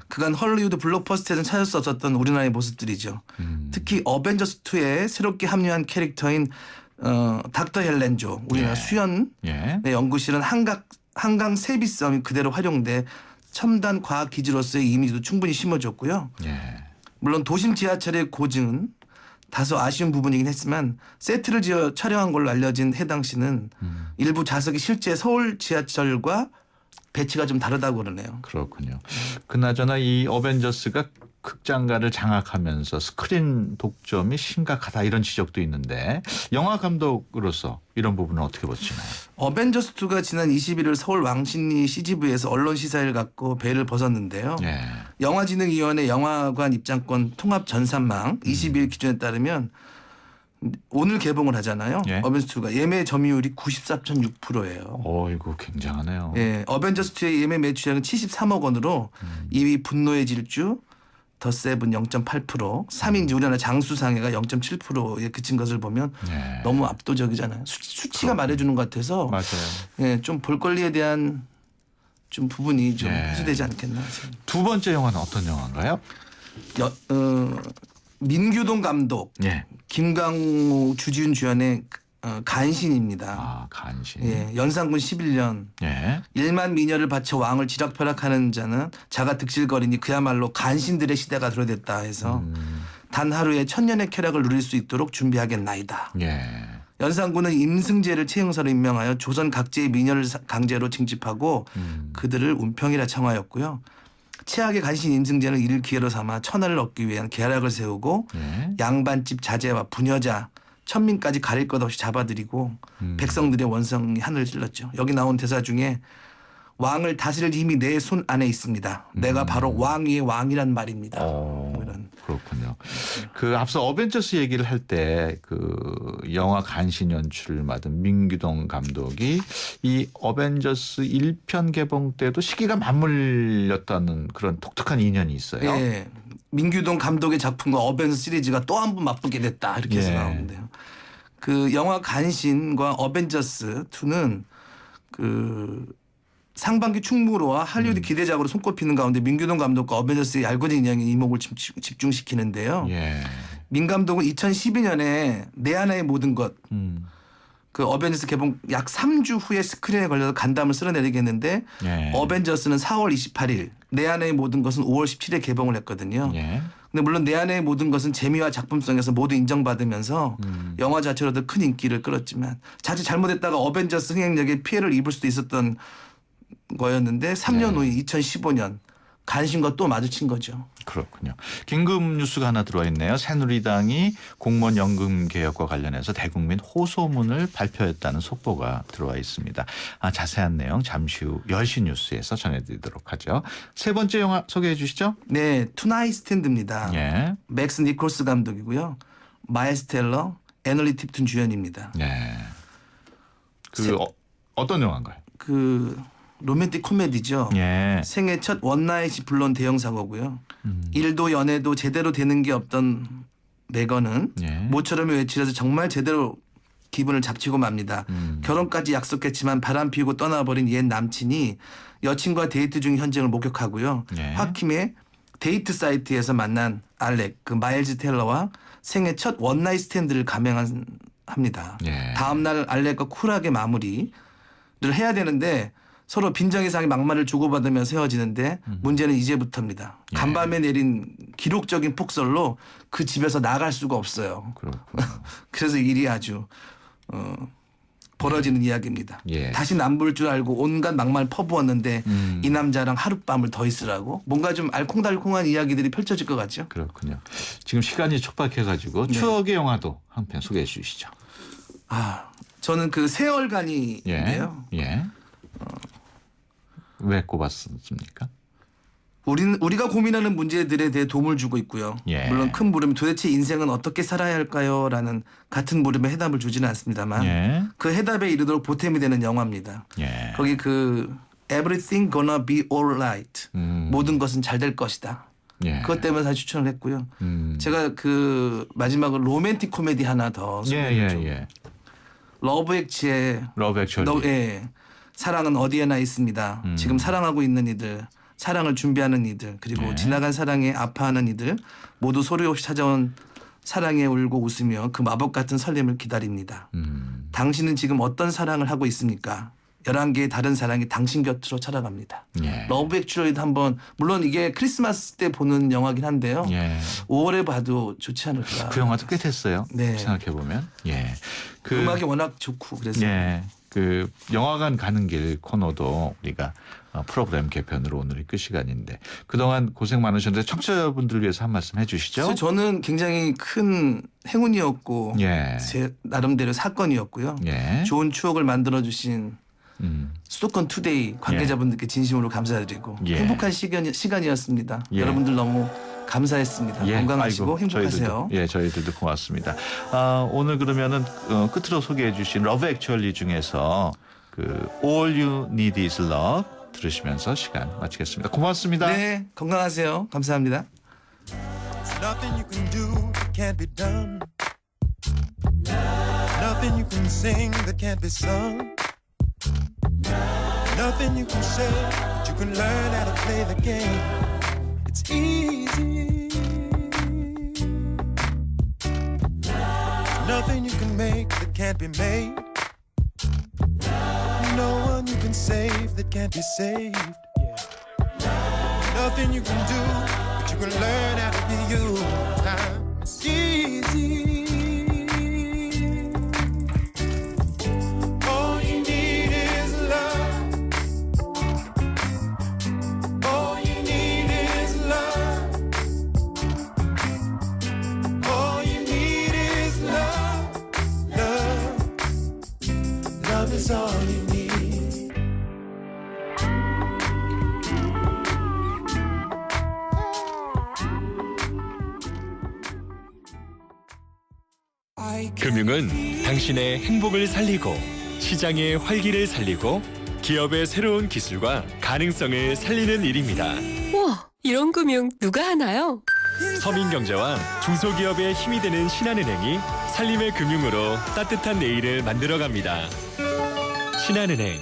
그간 헐리우드 블록버스터에는 찾을 수 없었던 우리나라의 모습들이죠. 특히 어벤져스 2에 새롭게 합류한 캐릭터인 닥터 헬렌조 우리나라 수연의 연구실은 한강 세비섬이 그대로 활용돼 첨단 과학 기지로서의 이미지도 충분히 심어줬고요. 물론 도심 지하철의 고증은 다소 아쉬운 부분이긴 했지만 세트를 지어 촬영한 걸로 알려진 해당 씨는 일부 좌석이 실제 서울 지하철과 배치가 좀 다르다고 그러네요. 그렇군요. 그나저나 이 어벤져스가 극장가를 장악하면서 스크린 독점이 심각하다 이런 지적도 있는데 영화 감독으로서 이런 부분은 어떻게 보시나요? 어벤져스 2가 지난 21일 서울 왕십리 CGV에서 언론 시사회를 갖고 베일을 벗었는데요. 영화진흥위원회 영화관 입장권 통합 전산망 22일 기준에 따르면 오늘 개봉을 하잖아요. 어벤져스 2가 예매 점유율이 94.6%예요. 이거 굉장하네요. 예, 어벤져스 2의 예매 매출액은 73억 원으로 2위 분노의 질주 더 세븐 0.8%, 3위 우리나라 장수상해가 0.7%에 그친 것을 보면 너무 압도적이잖아요. 수치가 말해주는 것 같아서 예, 좀 볼거리에 대한 좀 부분이 좀 해소되지 않겠나. 두 번째 영화는 어떤 영화인가요? 민규동 감독, 김강우, 주지훈 주연의 간신입니다. 간신. 예, 연산군 11년. 1만 미녀를 바쳐 왕을 지락펴락하는 자는 자가 득실거리니 그야말로 간신들의 시대가 들어댔다 해서 단 하루에 천년의 쾌락을 누릴 수 있도록 준비하겠나이다. 연산군은 임승재를 채용사로 임명하여 조선 각지의 미녀를 강제로 징집하고 그들을 운평이라 청하였고요. 최악의 간신 임승재는 이를 기회로 삼아 천하를 얻기 위한 계략을 세우고 양반집 자제와 부녀자 천민까지 가릴 것 없이 잡아들이고 백성들의 원성이 하늘을 찔렀죠. 여기 나온 대사 중에 왕을 다스릴 힘이 내 손 안에 있습니다. 내가 바로 왕 위의 왕이란 말입니다. 뭐 이런. 그렇군요. 그 앞서 어벤져스 얘기를 할 때 그 영화 간신 연출을 맡은 민규동 감독이 이 어벤져스 1편 개봉 때도 시기가 맞물렸다는 그런 독특한 인연이 있어요. 예. 민규동 감독의 작품과 어벤져스 시리즈가 또 한 번 맞붙게 됐다 이렇게 해서 나오는데요. 그 영화 간신과 어벤져스 2는 그 상반기 충무로와 할리우드 기대작으로 손꼽히는 가운데 민규동 감독과 어벤져스의 얄궂은 인연이 이목을 집중시키는데요. 민 감독은 2012년에 내 하나의 모든 것 그 어벤져스 개봉 약 3주 후에 스크린에 걸려서 간담을 쓸어내리겠는데 어벤져스는 4월 28일 내 안의 모든 것은 5월 17일에 개봉을 했거든요. 근데 물론 내 안의 모든 것은 재미와 작품성에서 모두 인정받으면서 영화 자체로도 큰 인기를 끌었지만 자칫 잘못했다가 어벤져스 흥행력에 피해를 입을 수도 있었던 거였는데 3년 후에 2015년 간신과 또 마주친 거죠. 그렇군요. 긴급 뉴스가 하나 들어와 있네요. 새누리당이 공무원 연금 개혁과 관련해서 대국민 호소문을 발표했다는 속보가 들어와 있습니다. 자세한 내용 잠시 후 10시 뉴스에서 전해드리도록 하죠. 세 번째 영화 소개해 주시죠. 네, 투나잇 스탠드입니다. 맥스 니콜스 감독이고요. 마일스 텔러, 애널리 팁튼 주연입니다. 어떤 영화인가요? 그 로맨틱 코미디죠. 생애 첫 원나잇이 불러온 대형 사고고요. 일도 연애도 제대로 되는 게 없던 메건은 모처럼의 외출에서 정말 제대로 기분을 잡치고 맙니다. 결혼까지 약속했지만 바람 피우고 떠나버린 옛 남친이 여친과 데이트 중인 현장을 목격하고요. 홧김에 데이트 사이트에서 만난 알렉, 그 마일즈 텔러와 생애 첫 원나잇 스탠드를 감행합니다. 다음 날 알렉과 쿨하게 마무리를 해야 되는데 서로 빈정이상의 막말을 주고받으면서 헤어지는데 문제는 이제부터입니다. 간밤에 내린 기록적인 폭설로 그 집에서 나갈 수가 없어요. 그래서 일이 아주 벌어지는 이야기입니다. 예. 다시 안 볼 줄 알고 온갖 막말 퍼부었는데 이 남자랑 하룻밤을 더 있으라고 뭔가 좀 알콩달콩한 이야기들이 펼쳐질 것 같죠. 그렇군요. 지금 시간이 촉박해가지고 추억의 영화도 한 편 소개해 주시죠. 저는 그 세월간이인데요. 예. 왜 꼽았습니까? 우리가 고민하는 문제들에 대해 도움을 주고 있고요. 예. 물론 큰 물음이 도대체 인생은 어떻게 살아야 할까요? 라는 같은 물음에 해답을 주지는 않습니다만 예. 그 해답에 이르도록 보탬이 되는 영화입니다. 예. 거기 그 Everything gonna be alright. 모든 것은 잘 될 것이다. 예. 그것 때문에 사실 추천을 했고요. 제가 그 마지막으로 로맨틱 코미디 하나 더 소개를 좀. 러브 액츄의 예. 사랑은 어디에나 있습니다. 지금 사랑하고 있는 이들, 사랑을 준비하는 이들, 그리고 지나간 사랑에 아파하는 이들 모두 소리 없이 찾아온 사랑에 울고 웃으며 그 마법 같은 설렘을 기다립니다. 당신은 지금 어떤 사랑을 하고 있습니까? 11개의 다른 사랑이 당신 곁으로 찾아갑니다. 예. 러브 액츄얼리도 한번 물론 이게 크리스마스 때 보는 영화긴 한데요. 예. 5월에 봐도 좋지 않을까. 그 영화도 꽤 됐어요. 네. 생각해 보면. 예. 그 음악이 워낙 좋고 그래서. 예. 그 영화관 가는 길 코너도 우리가 프로그램 개편으로 오늘이 끝 시간인데 그동안 고생 많으셨는데 청취자분들 위해서 한 말씀 해주시죠. 그래서 저는 굉장히 큰 행운이었고 예. 제 나름대로 사건이었고요. 예. 좋은 추억을 만들어주신 수도권 투데이 관계자분들께 진심으로 감사드리고 예. 행복한 시간이었습니다. 예. 여러분들 너무 감사했습니다. 예. 건강하시고 아이고, 행복하세요. 저희들도 고맙습니다. 오늘 그러면은 끝으로 소개해 주신 러브 액츄얼리 중에서 그 All You Need Is Love 들으시면서 시간 마치겠습니다. 고맙습니다. 네, 건강하세요. 감사합니다. Nothing you can do that can't be done. Nothing you can sing that can't be sung. Nothing you can say, but you can learn how to play the game. It's easy. Nothing you can make that can't be made. No one you can save that can't be saved. Nothing you can do, but you can learn how to be you. Time is easy. All you need is love. All you need is love. All you need is love. Love. Love is all you need. 금융은 당신의 행복을 살리고 시장의 활기를 살리고 기업의 새로운 기술과 가능성을 살리는 일입니다. 우와, 이런 금융 누가 하나요? 서민경제와 중소기업의 힘이 되는 신한은행이 살림의 금융으로 따뜻한 내일을 만들어갑니다. 신한은행.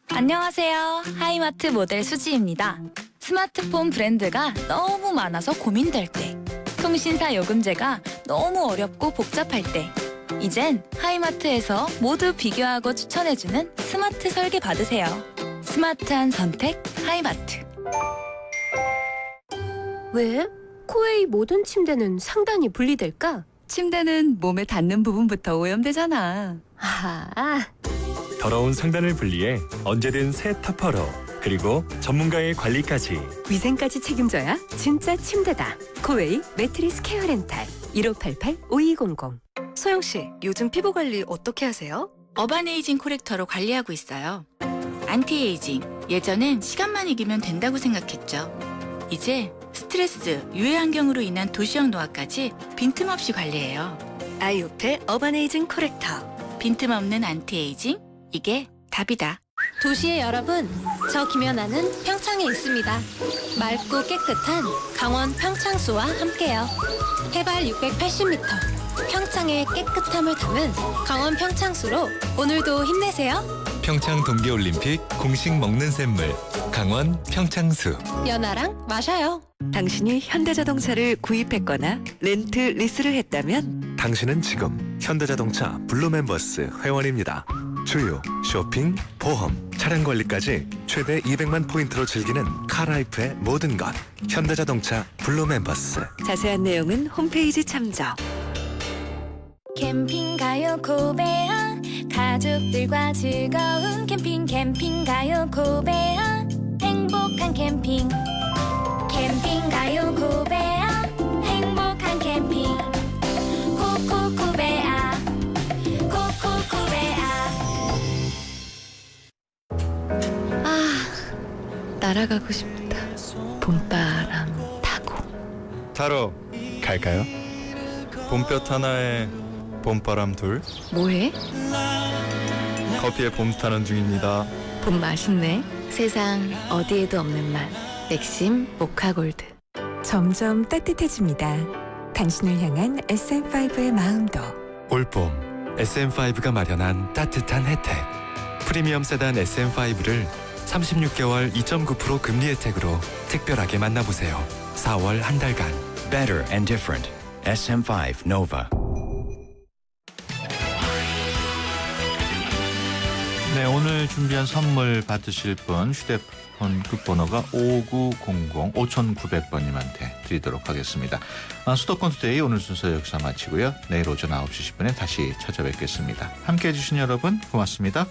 안녕하세요. 하이마트 모델 수지입니다. 스마트폰 브랜드가 너무 많아서 고민될 때, 통신사 요금제가 너무 어렵고 복잡할 때, 이젠 하이마트에서 모두 비교하고 추천해주는 스마트 설계 받으세요. 스마트한 선택 하이마트. 왜? 코웨이 모든 침대는 상단이 분리될까? 침대는 몸에 닿는 부분부터 오염되잖아. 더러운 상단을 분리해 언제든 새 터퍼로 그리고 전문가의 관리까지. 위생까지 책임져야 진짜 침대다. 코웨이 매트리스 케어 렌탈 1588-5200. 소영 씨, 요즘 피부 관리 어떻게 하세요? 어바네이징 코렉터로 관리하고 있어요. 안티에이징. 예전엔 시간만 이기면 된다고 생각했죠. 이제 스트레스, 유해 환경으로 인한 도시형 노화까지 빈틈없이 관리해요. 아이오펠 어바네이징 코렉터. 빈틈없는 안티에이징, 이게 답이다. 도시의 여러분, 저 김연아는 평창에 있습니다. 맑고 깨끗한 강원 평창수와 함께요. 해발 680m, 평창의 깨끗함을 담은 강원 평창수로 오늘도 힘내세요. 평창 동계올림픽 공식 먹는 샘물 강원 평창수. 연아랑 마셔요. 당신이 현대자동차를 구입했거나 렌트 리스를 했다면 당신은 지금 현대자동차 블루멤버스 회원입니다. 주유, 쇼핑, 보험, 차량 관리까지 최대 200만 포인트로 즐기는 카라이프의 모든 것. 현대자동차 블루멤버스. 자세한 내용은 홈페이지 참조. 캠핑 가요 고베야 가족들과 즐거운 캠핑 가요 고베아 행복한 캠핑 가요 고베아 행복한 캠핑 코코코베아 날아가고 싶다. 봄바람 타고. 타러 갈까요? 봄볕 하나에 봄바람 둘. 뭐해? 커피에 봄 타는 중입니다. 봄 맛있네. 세상 어디에도 없는 맛. 맥심 모카골드. 점점 따뜻해집니다. 당신을 향한 SM5의 마음도. 올봄 SM5가 마련한 따뜻한 혜택. 프리미엄 세단 SM5를 36개월 2.9% 금리 혜택으로 특별하게 만나보세요. 4월 한 달간. Better and different. SM5 Nova. 네, 오늘 준비한 선물 받으실 분 휴대폰 끝번호가 5900-5900번님한테 드리도록 하겠습니다. 수도권 투데이 오늘 순서 여기서 마치고요. 내일 오전 9시 10분에 다시 찾아뵙겠습니다. 함께해 주신 여러분 고맙습니다.